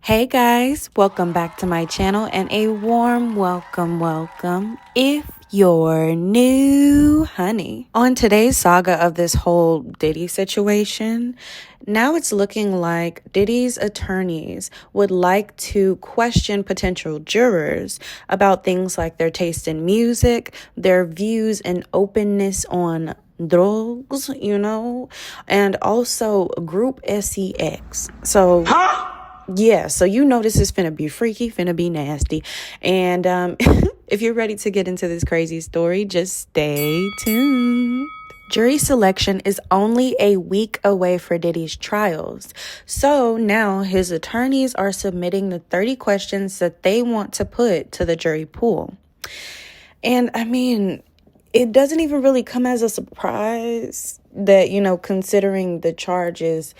Hey guys, welcome back to my channel and a warm welcome if you're new, honey. On today's saga of this whole Diddy situation, now it's looking like Diddy's attorneys would like to question potential jurors about things like their taste in music, their views and openness on drugs, and also group sex. So yeah, so this is finna be freaky, finna be nasty. And if you're ready to get into this crazy story, just stay tuned. Jury selection is only a week away for Diddy's trials. So now his attorneys are submitting the 30 questions that they want to put to the jury pool. And I mean, it doesn't even really come as a surprise that, considering the charges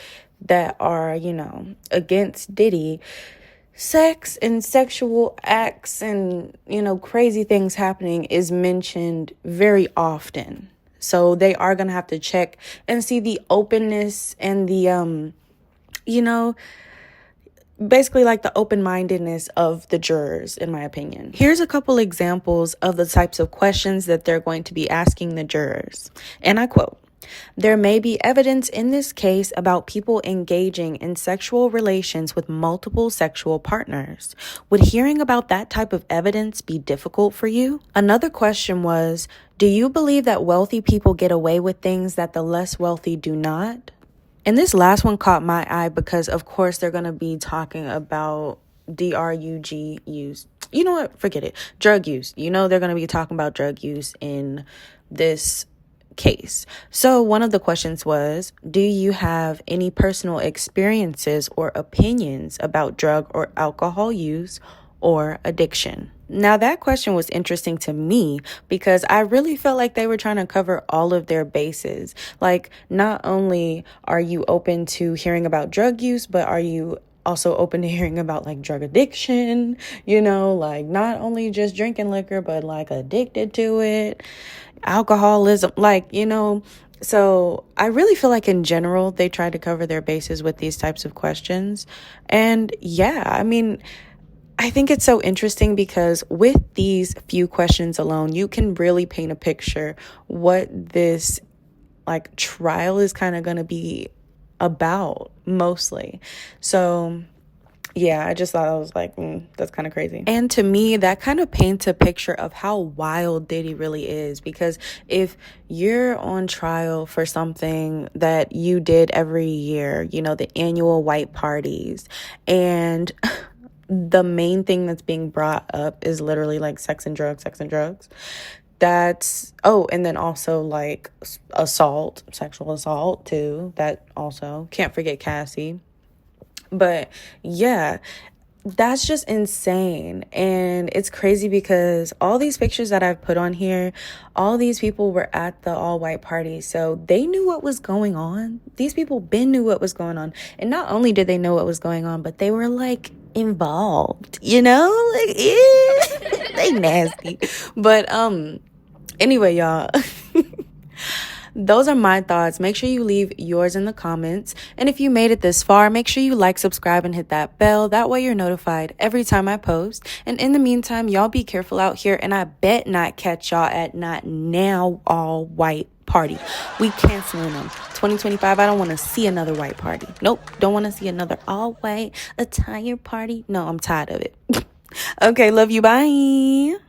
that are, against Diddy, sex and sexual acts and, crazy things happening is mentioned very often. So they are going to have to check and see the openness and the, basically like the open-mindedness of the jurors, in my opinion. Here's a couple examples of the types of questions that they're going to be asking the jurors. And I quote, "There may be evidence in this case about people engaging in sexual relations with multiple sexual partners. Would hearing about that type of evidence be difficult for you?" Another question was, "Do you believe that wealthy people get away with things that the less wealthy do not?" And this last one caught my eye because, of course, they're going to be talking about drug use. You know what? Forget it. Drug use. They're going to be talking about drug use in this case. So one of the questions was, do you have any personal experiences or opinions about drug or alcohol use or addiction? Now that question was interesting to me because I really felt like they were trying to cover all of their bases. Like, not only are you open to hearing about drug use, but are you also open to hearing about like drug addiction, like not only just drinking liquor, but like addicted to it, alcoholism, so I really feel like in general, they try to cover their bases with these types of questions. And yeah, I mean, I think it's so interesting because with these few questions alone, you can really paint a picture what this like trial is kind of going to be about mostly. So yeah, I just thought I was like, that's kind of crazy. And to me, that kind of paints a picture of how wild Diddy really is. Because if you're on trial for something that you did every year, the annual white parties, and the main thing that's being brought up is literally like sex and drugs. And then also like sexual assault too. That also, can't forget Cassie. But yeah, that's just insane. And it's crazy because all these pictures that I've put on here, all these people were at the all-white party. So they knew what was going on. These people knew what was going on. And not only did they know what was going on, but they were like involved, they nasty. But anyway, y'all. Those are my thoughts. Make sure you leave yours in the comments. And if you made it this far, make sure you like, subscribe, and hit that bell. That way you're notified every time I post. And in the meantime, y'all be careful out here. And I bet not catch y'all at Not Now All White Party. We canceling them. 2025, I don't want to see another white party. Nope. Don't want to see another all white attire party. No, I'm tired of it. Okay, love you. Bye.